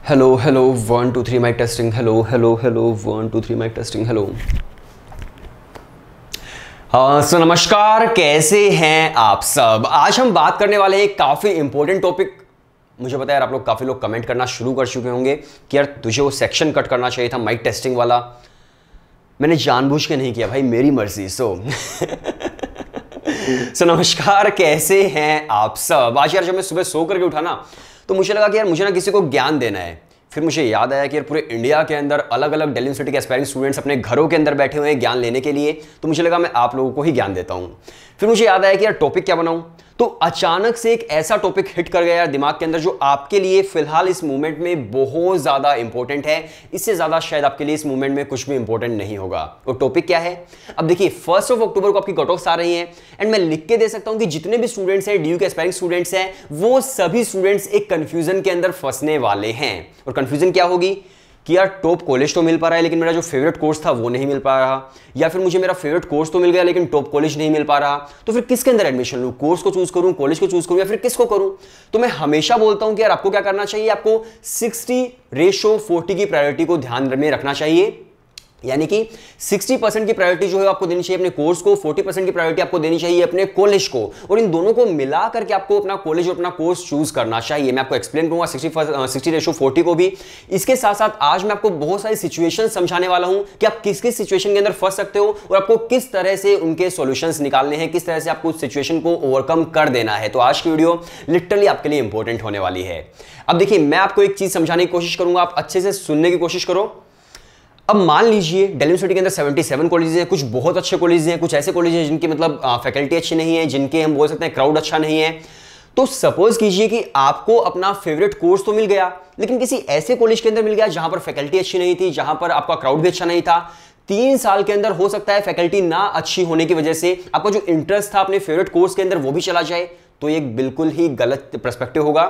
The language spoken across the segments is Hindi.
Hello hello 1 2 3 mike testing. Hello hello hello 1 2 3 mike testing. Hello. So नमस्कार, कैसे हैं आप सब। आज हम बात करने वाले हैं काफ़ी इंपॉर्टेंट टॉपिक। मुझे पता है यार, आप लोग काफ़ी लोग कमेंट करना शुरू कर चुके होंगे कि यार तुझे वो सेक्शन कट करना चाहिए था माइक टेस्टिंग वाला। मैंने जानबूझ के नहीं किया भाई, मेरी मर्जी। सो नमस्कार, कैसे हैं आप सब। आज यार जब मैं सुबह सो करके उठा ना, तो मुझे लगा कि यार मुझे ना किसी को ज्ञान देना है। फिर मुझे याद आया कि यार पूरे इंडिया के अंदर अलग अलग दिल्ली यूनिवर्सिटी के एस्पायरिंग स्टूडेंट्स अपने घरों के अंदर बैठे हुए हैं ज्ञान लेने के लिए। तो मुझे लगा मैं आप लोगों को ही ज्ञान देता हूं। फिर मुझे याद आया कि यार टॉपिक क्या बनाऊं। तो अचानक से एक ऐसा टॉपिक हिट कर गया यार दिमाग के अंदर, जो आपके लिए फिलहाल इस मूवमेंट में बहुत ज्यादा इंपॉर्टेंट है। इससे ज्यादा शायद आपके लिए इस मूवमेंट में कुछ भी इंपॉर्टेंट नहीं होगा। वो टॉपिक क्या है? अब देखिए, 1 अक्टूबर को आपकी कट ऑफ्स आ रही हैं एंड मैं लिख के दे सकता हूं कि जितने भी स्टूडेंट्स हैं, डीयू के एस्पायरिंग स्टूडेंट्स हैं, वो सभी स्टूडेंट्स एक कंफ्यूजन के अंदर फंसने वाले हैं। और कंफ्यूजन क्या होगी कि यार टॉप कॉलेज तो मिल पा रहा है लेकिन मेरा जो फेवरेट कोर्स था वो नहीं मिल पा रहा, या फिर मुझे मेरा फेवरेट कोर्स तो मिल गया लेकिन टॉप कॉलेज नहीं मिल पा रहा। तो फिर किसके अंदर एडमिशन लूं? कोर्स को चूज करूं, कॉलेज को चूज करूं, या फिर किसको करूं? तो मैं हमेशा बोलता हूं कि यार आपको क्या करना चाहिए, आपको 60:40 की प्रायोरिटी को ध्यान में रखना चाहिए। यानी कि 60% की प्रायोरिटी जो है आपको देनी चाहिए अपने कोर्स को, 40% की प्रायोरिटी आपको देनी चाहिए अपने कॉलेज को, और इन दोनों को मिला करके आपको अपना कॉलेज और अपना कोर्स चूज करना चाहिए। मैं आपको एक्सप्लेन करूंगा 60:40 को भी। इसके साथ साथ आज मैं आपको बहुत सारी सिचुएशन समझाने वाला हूं कि आप किस किस सिचुएशन के अंदर फंस सकते हो और आपको किस तरह से उनके सॉल्यूशंस निकालने हैं, किस तरह से आपको उस सिचुएशन को ओवरकम कर देना है। तो आज की वीडियो लिटरली आपके लिए इंपॉर्टेंट होने वाली है। अब देखिए, मैं आपको एक चीज समझाने की कोशिश करूंगा, आप अच्छे से सुनने की कोशिश करो। अब मान लीजिए दिल्ली यूनिवर्सिटी के अंदर 77 कॉलेजेस हैं, कुछ बहुत अच्छे कॉलेजेस हैं, कुछ ऐसे कॉलेज हैं जिनकी मतलब फैकल्टी अच्छी नहीं है, जिनके हम बोल सकते हैं क्राउड अच्छा नहीं है। तो सपोज कीजिए कि आपको अपना फेवरेट कोर्स तो मिल गया लेकिन किसी ऐसे कॉलेज के अंदर मिल गया जहां पर फैकल्टी अच्छी नहीं थी, जहां पर आपका क्राउड भी अच्छा नहीं था। 3 साल के अंदर हो सकता है फैकल्टी ना अच्छी होने की वजह से आपका जो इंटरेस्ट था अपने फेवरेट कोर्स के अंदर वो भी चला जाए। तो ये बिल्कुल ही गलत पर्सपेक्टिव होगा।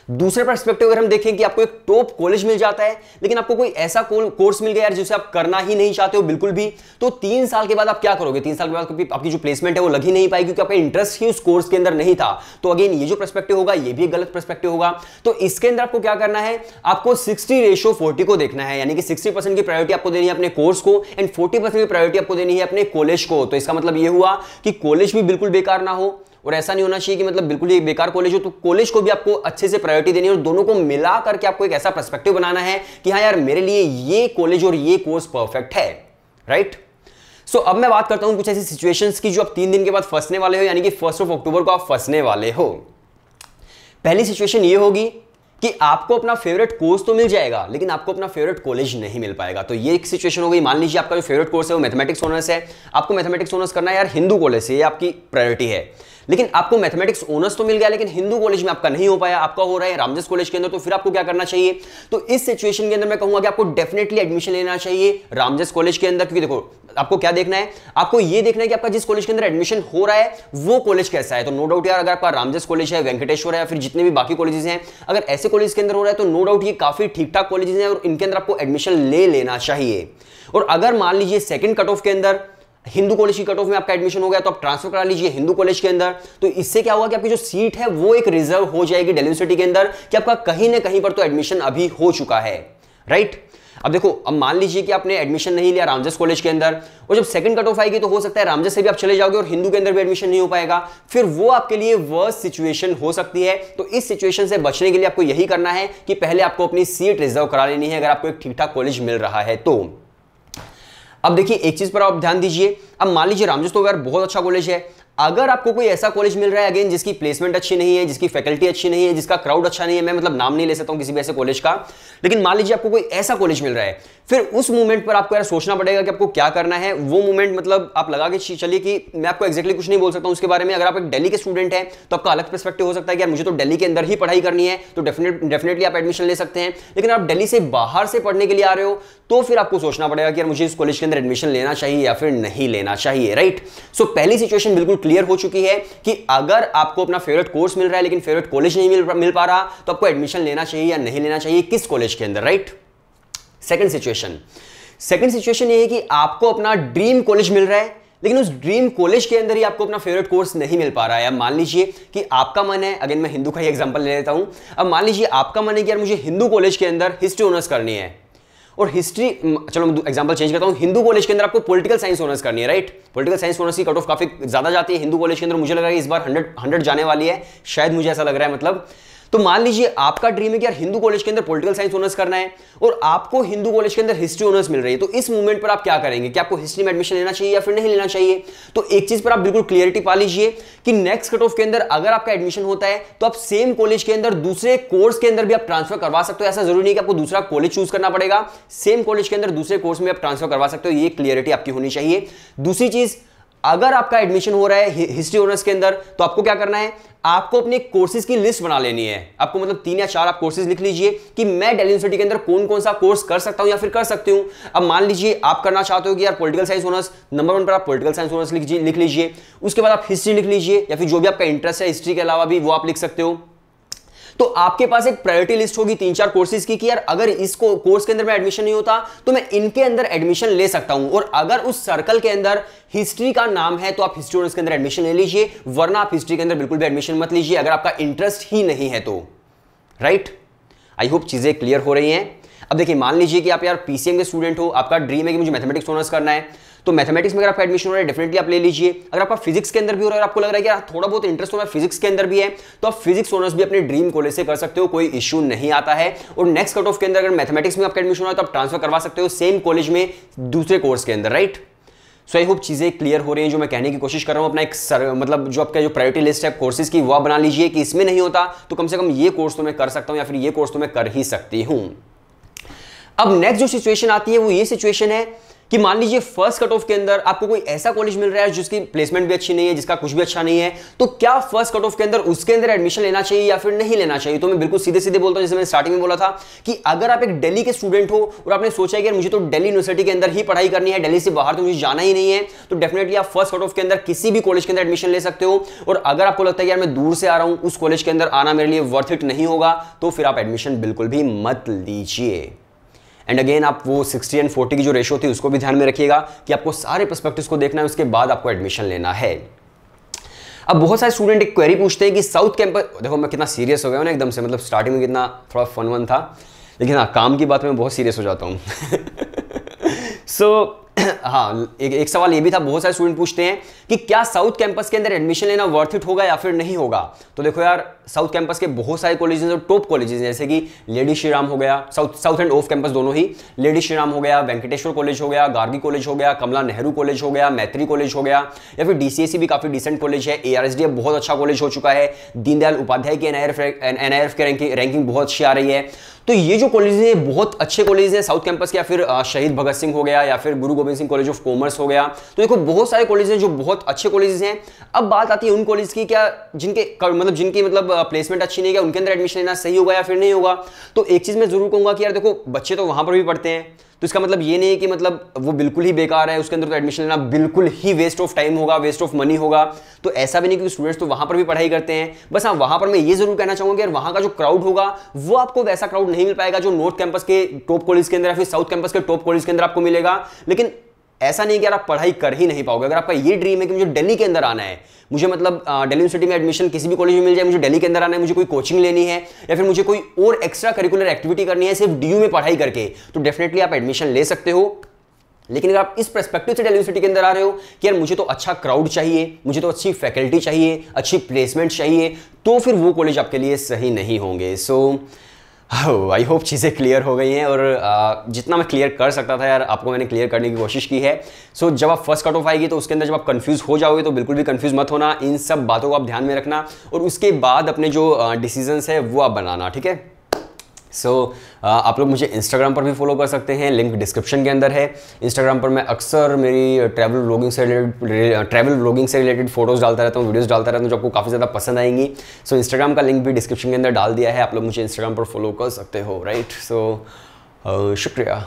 दूसरे पर्सपेक्टिव अगर हम देखें कि आपको एक टॉप कॉलेज मिल जाता है लेकिन आपको कोई ऐसा कोर्स मिल गया यार जिसे आप करना ही नहीं चाहते हो बिल्कुल भी, तो 3 साल के बाद आप क्या करोगे? 3 साल के बाद आपकी जो प्लेसमेंट है वो लग ही नहीं पाएगी क्योंकि आपका इंटरेस्ट ही उस कोर्स के अंदर नहीं था। तो अगेन ये जो पर्सपेक्टिव होगा ये भी एक गलत पर्सपेक्टिव होगा। तो इसके अंदर आपको क्या करना है, आपको 60:40 को देखना है। यानी कि 60% की प्रायोरिटी आपको देनी है अपने कोर्स को एंड 40% की प्रायोरिटी आपको देनी है अपने कॉलेज को। तो इसका मतलब ये हुआ कि कॉलेज भी बिल्कुल बेकार ना हो, और ऐसा नहीं होना चाहिए कि मतलब बिल्कुल ही बेकार कॉलेज हो। तो कॉलेज को भी आपको अच्छे से प्रायोरिटी देनी है और दोनों को मिला करके आपको एक ऐसा पर्सपेक्टिव बनाना है कि हाँ यार मेरे लिए ये कॉलेज और ये कोर्स परफेक्ट है, राइट। सो अब मैं बात करता हूं कुछ ऐसी सिचुएशंस की जो आप 3 दिन के बाद फंसने वाले हो, यानी कि 1 अक्टूबर को आप फंसने वाले हो। पहली सिचुएशन ये होगी कि आपको अपना फेवरेट कोर्स तो मिल जाएगा लेकिन आपको अपना फेवरेट कॉलेज नहीं मिल पाएगा। तो ये एक सिचुएशन हो गई। मान लीजिए आपका जो फेवरेट कोर्स है वो मैथमेटिक्स ऑनर्स है, आपको मैथमेटिक्स ऑनर्स करना है यार हिंदू कॉलेज से, ये आपकी प्रायोरिटी है। लेकिन आपको मैथमेटिक्स ऑनर्स तो मिल गया लेकिन हिंदू कॉलेज में आपका नहीं हो पाया, आपका हो रहा है रामजस कॉलेज के अंदर। तो फिर आपको क्या करना चाहिए? तो इस सिचुएशन के अंदर मैं कहूंगा कि आपको डेफिनेटली एडमिशन लेना चाहिए रामजस कॉलेज के अंदर। क्योंकि देखो, आपको क्या देखना है, आपको ये देखना है कि आपका जिस कॉलेज के अंदर एडमिशन हो रहा है वो कॉलेज कैसा है। तो नो डाउट यार, अगर आपका रामजस कॉलेज है, वेंकटेश्वर है, या फिर जितने भी बाकी कॉलेजेस हैं, अगर ऐसे कॉलेज के अंदर हो रहा है तो नो डाउट ये काफी ठीक ठाक कॉलेजेस हैं और इनके अंदर आपको एडमिशन ले लेना चाहिए। और अगर मान लीजिए सेकंड कट ऑफ के अंदर हिंदू कॉलेज की कट ऑफ में आपका एडमिशन हो गया तो आप ट्रांसफर करा लीजिए हिंदू कॉलेज के अंदर। तो इससे क्या होगा कि आपकी जो सीट है वो एक रिजर्व हो जाएगी दिल्ली यूनिवर्सिटी के अंदर कि आपका कहीं ना कहीं पर तो एडमिशन अभी हो चुका है, राइट। अब देखो, अब मान लीजिए कि आपने एडमिशन नहीं लिया रामजस कॉलेज के अंदर और जब सेकंड कट ऑफ आएगी तो हो सकता है रामजस से भी आप चले जाओगे और हिंदू के अंदर भी एडमिशन नहीं हो पाएगा। फिर वो आपके लिए वर्स्ट सिचुएशन हो सकती है। तो इस सिचुएशन से बचने के लिए आपको यही करना है कि पहले आपको अपनी सीट रिजर्व करा लेनी है अगर आपको एक ठीक ठाक कॉलेज मिल रहा है तो। अब देखिए, एक चीज पर आप ध्यान दीजिए। अब मान लीजिए रामजस तो यार बहुत अच्छा कॉलेज है, अगर आपको कोई ऐसा कॉलेज मिल रहा है अगेन जिसकी प्लेसमेंट अच्छी नहीं है, जिसकी फैकल्टी अच्छी नहीं है, जिसका क्राउड अच्छा नहीं है, मैं मतलब नाम नहीं ले सकता हूं किसी भी ऐसे कॉलेज का, लेकिन मान लीजिए आपको कोई ऐसा कॉलेज मिल रहा है, फिर उस मोमेंट पर आपको यार सोचना पड़ेगा कि आपको क्या करना है। वो मोमेंट मतलब आप लगा के चलिए कि मैं आपको एक्जैक्टली कुछ नहीं बोल सकता हूं उसके बारे में। अगर आप एक दिल्ली के स्टूडेंट हैं तो आपका अलग पर्सपेक्टिव हो सकता है कि यार मुझे तो दिल्ली के अंदर ही पढ़ाई करनी है, तो डेफिनेटली आप एडमिशन ले सकते हैं। लेकिन आप दिल्ली से बाहर से पढ़ने के लिए आ रहे हो तो फिर आपको सोचना पड़ेगा कि यार मुझे इस कॉलेज के अंदर एडमिशन लेना चाहिए या फिर नहीं लेना चाहिए, राइट। सो पहली सिचुएशन बिल्कुल क्लियर हो चुकी है कि अगर आपको अपना फेवरेट कोर्स मिल रहा है लेकिन फेवरेट कॉलेज नहीं मिल पा रहा तो आपको एडमिशन लेना चाहिए या नहीं लेना चाहिए, किस कॉलेज के अंदर, राइट। सेकंड सिचुएशन ये है कि आपको अपना ड्रीम कॉलेज मिल रहा है लेकिन उस ड्रीम कॉलेज के अंदर ही आपको अपना फेवरेट कोर्स नहीं मिल पा रहा है। अब मान लीजिए कि आपका मन है, अगेन मैं हिंदू का ही एग्जांपल ले लेता हूं, अब मान लीजिए आपका मन है कि यार मुझे हिंदू कॉलेज के अंदर हिस्ट्री ऑनर्स करनी है, और हिस्ट्री, चलो मैं एग्जांपल चेंज करता हूं, हिंदू कॉलेज के अंदर आपको पॉलिटिकल साइंस ऑनर्स करनी है, राइट। पॉलिटिकल साइंस ऑनर्स की कट ऑफ काफी ज्यादा जाती है हिंदू कॉलेज के अंदर, मुझे लग रहा है इस बार 100 जाने वाली है, शायद मुझे ऐसा लग रहा है। मतलब तो मान लीजिए आपका ड्रीम है कि यार हिंदू कॉलेज के अंदर पॉलिटिकल साइंस ऑनर्स करना है और आपको हिंदू कॉलेज के अंदर हिस्ट्री ऑनर्स मिल रही है, तो इस मूवमेंट पर आप क्या करेंगे कि आपको हिस्ट्री में एडमिशन लेना चाहिए या फिर नहीं लेना चाहिए। तो एक चीज पर आप बिल्कुल क्लियरिटी पा लीजिए कि नेक्स्ट कट ऑफ के अंदर अगर आपका एडमिशन होता है तो आप सेम कॉलेज के अंदर दूसरे कोर्स के अंदर भी आप ट्रांसफर करवा सकते हो। ऐसा जरूरी नहीं कि आपको दूसरा कॉलेज चूज करना पड़ेगा, सेम कॉलेज के अंदर दूसरे कोर्स में आप ट्रांसफर करवा सकते हो, ये क्लियरिटी आपकी होनी चाहिए। दूसरी चीज, अगर आपका एडमिशन हो रहा है हिस्ट्री ऑनर्स के अंदर तो आपको क्या करना है, आपको अपने कोर्सेज की लिस्ट बना लेनी है। आपको मतलब 3 या 4 आप कोर्सेज लिख लीजिए कि मैं दिल्ली यूनिवर्सिटी के अंदर कौन कौन सा कोर्स कर सकता हूं या फिर कर सकती हूं। अब मान लीजिए आप करना चाहते हो कि यार पॉलिटिकल साइंस ऑनर्स, नंबर 1 पर आप पॉलिटिकल साइंस ऑनर्स लिख लीजिए, उसके बाद आप हिस्ट्री लिख लीजिए या फिर जो भी आपका इंटरेस्ट है हिस्ट्री के अलावा भी वो आप लिख सकते हो। तो आपके पास एक प्रायोरिटी लिस्ट होगी 3-4 कोर्सेज की कि यार अगर इस कोर्स के अंदर में एडमिशन नहीं होता तो मैं इनके अंदर एडमिशन ले सकता हूं, और अगर उस सर्कल के अंदर हिस्ट्री का नाम है तो आप हिस्ट्री ऑनर्स के अंदर एडमिशन ले लीजिए, वरना आप हिस्ट्री के अंदर बिल्कुल भी एडमिशन मत लीजिए अगर आपका इंटरेस्ट ही नहीं है तो, राइट। आई होप चीजें क्लियर हो रही हैं। अब देखिए, मान लीजिए कि आप यार पीसीएम के स्टूडेंट हो, आपका ड्रीम है कि मुझे मैथमेटिक्स ऑनर्स करना है, तो मैथमेटिक्स में अगर आपका एडमिशन हो रहा है डेफिनेटली आप ले लीजिए। अगर आपका फिजिक्स के अंदर भी हो रहा है, आपको लग रहा है कि यार थोड़ा बहुत इंटरेस्ट हो रहा है फिजिक्स के अंदर भी है, तो आप फिजिक्स ऑनर्स भी अपने ड्रीम कॉलेज से कर सकते हो, कोई इश्यू नहीं आता है। और नेक्स्ट कट ऑफ के अंदर अगर मैथमेटिक्स में आपका एडमिशन हो रहा है तो आप ट्रांसफर करवा सकते हो सेम कॉलेज में दूसरे कोर्स के अंदर, राइट। सो आई होप चीजें क्लियर हो रही हैं जो मैं कहने की कोशिश कर रहा हूं। अपना एक मतलब जो आपका जो प्रायोरिटी लिस्ट है कोर्सेज की वो बना लीजिए कि इसमें नहीं होता तो कम से कम ये कोर्स तो मैं कर सकता हूं या फिर ये कोर्स तो मैं कर ही सकती हूं। अब नेक्स्ट जो सिचुएशन आती है वो ये सिचुएशन है कि मान लीजिए फर्स्ट कट ऑफ के अंदर आपको कोई ऐसा कॉलेज मिल रहा है जिसकी प्लेसमेंट भी अच्छी नहीं है, जिसका कुछ भी अच्छा नहीं है, तो क्या फर्स्ट कट ऑफ के अंदर उसके अंदर एडमिशन लेना चाहिए या फिर नहीं लेना चाहिए। तो मैं बिल्कुल सीधे सीधे बोलता हूं, जैसे मैंने स्टार्टिंग में बोला था कि अगर आप एक दिल्ली के स्टूडेंट हो और आपने सोचा है कि मुझे तो दिल्ली यूनिवर्सिटी के अंदर ही पढ़ाई करनी है, दिल्ली से बाहर तो मुझे जाना ही नहीं है, तो डेफिनेटली आप फर्स्ट कट ऑफ के अंदर किसी भी कॉलेज के अंदर एडमिशन ले सकते हो। और अगर आपको लगता है कि यार मैं दूर से आ रहा हूं, उस कॉलेज के अंदर आना मेरे लिए वर्थ इट नहीं होगा, तो फिर आप एडमिशन बिल्कुल भी मत लीजिए। एंड अगेन आप वो 60 और 40 की जो रेशियो थी उसको भी ध्यान में रखिएगा कि आपको सारे पर्सपेक्टिव्स को देखना है, उसके बाद आपको एडमिशन लेना है। अब बहुत सारे स्टूडेंट एक क्वेरी पूछते हैं कि साउथ कैंपस, देखो मैं कितना सीरियस हो गया हूं ना एकदम से, मतलब स्टार्टिंग में कितना थोड़ा फन वन था, लेकिन हाँ काम की बात में बहुत सीरियस हो जाता हूँ। सो हाँ, एक सवाल ये भी था, बहुत सारे स्टूडेंट पूछते हैं कि क्या साउथ कैंपस के अंदर एडमिशन लेना वर्थ इट होगा या फिर नहीं होगा। तो देखो यार, साउथ कैंपस के बहुत सारे कॉलेजेस और टॉप कॉलेजेस जैसे कि लेडी श्री राम हो गया, साउथ एंड ऑफ कैंपस दोनों ही, लेडी श्री राम हो गया, वेंकटेश्वर कॉलेज हो गया, गार्गी कॉलेज हो गया, कमला नेहरू कॉलेज हो गया, मैत्री कॉलेज हो गया, या फिर डीसीएससी भी काफी डिसेंट कॉलेज है, ARSD बहुत अच्छा कॉलेज हो चुका है, दीनदयाल उपाध्याय की NIRF की रैंकिंग बहुत अच्छी आ रही है। तो ये जो कॉलेज हैं बहुत अच्छे कॉलेज हैं साउथ कैंपस के, या फिर शहीद भगत सिंह हो गया, या फिर गुरु Govind Singh college of commerce हो गया। तो देखो बहुत सारे कॉलेज हैं जो बहुत अच्छे कॉलेज हैं। अब बात आती है उन कॉलेज की, क्या जिनकी प्लेसमेंट अच्छी नहीं है, उनके अंदर एडमिशन लेना सही होगा या फिर नहीं होगा। तो एक चीज मैं जरूर कहूंगा कि यार देखो, बच्चे तो वहां पर भी पढ़ते हैं, तो इसका मतलब ये नहीं है कि मतलब वो बिल्कुल ही बेकार है, उसके अंदर तो एडमिशन लेना बिल्कुल ही वेस्ट ऑफ टाइम होगा, वेस्ट ऑफ मनी होगा। तो ऐसा भी नहीं, कि स्टूडेंट्स तो वहां पर भी पढ़ाई करते हैं। बस हाँ, वहां पर मैं ये जरूर कहना चाहूंगा कि यार वहां का जो क्राउड होगा वो आपको वैसा क्राउड नहीं मिल पाएगा जो नॉर्थ कैंपस के टॉप कॉलेज के अंदर या फिर साउथ कैंपस के टॉप कॉलेज के अंदर आपको मिलेगा। लेकिन ऐसा नहीं कि यार आप पढ़ाई कर ही नहीं पाओगे। अगर आपका ये ड्रीम है कि मुझे दिल्ली के अंदर आना है, मुझे मतलब दिल्ली यूनिवर्सिटी में एडमिशन किसी भी कॉलेज में मिल जाए, मुझे दिल्ली के अंदर आना है, मुझे कोई कोचिंग लेनी है या फिर मुझे कोई और एक्स्ट्रा करिकुलर एक्टिविटी करनी है सिर्फ DU में पढ़ाई करके, तो डेफिनेटली आप एडमिशन ले सकते हो। लेकिन अगर आप इस पर्सपेक्टिव से दिल्ली यूनिवर्सिटी के अंदर आ रहे हो कि यार मुझे तो अच्छा क्राउड चाहिए, मुझे तो अच्छी फैकल्टी चाहिए, अच्छी प्लेसमेंट चाहिए, तो फिर वो कॉलेज आपके लिए सही नहीं होंगे। सो आई होप चीज़ें क्लियर हो गई हैं, और जितना मैं क्लियर कर सकता था यार आपको मैंने क्लियर करने की कोशिश की है। सो जब आप फर्स्ट कट ऑफ आएगी तो उसके अंदर जब आप कंफ्यूज हो जाओगे तो बिल्कुल भी कंफ्यूज मत होना, इन सब बातों को आप ध्यान में रखना और उसके बाद अपने जो डिसीजंस है वो आप बनाना, ठीक है। सो आप लोग मुझे इंस्टाग्राम पर भी फॉलो कर सकते हैं, लिंक डिस्क्रिप्शन के अंदर है। इंस्टाग्राम पर मैं अक्सर मेरी ट्रैवल व्लॉगिंग से रिलेटेड फोटोज़ डालता रहता हूँ, वीडियोस डालता रहता हूँ जो आपको काफ़ी ज़्यादा पसंद आएंगी। सो इंस्टाग्राम का लिंक भी डिस्क्रिप्शन के अंदर डाल दिया है, आप लोग मुझे इंस्टाग्राम पर फॉलो कर सकते हो, राइट। सो शुक्रिया।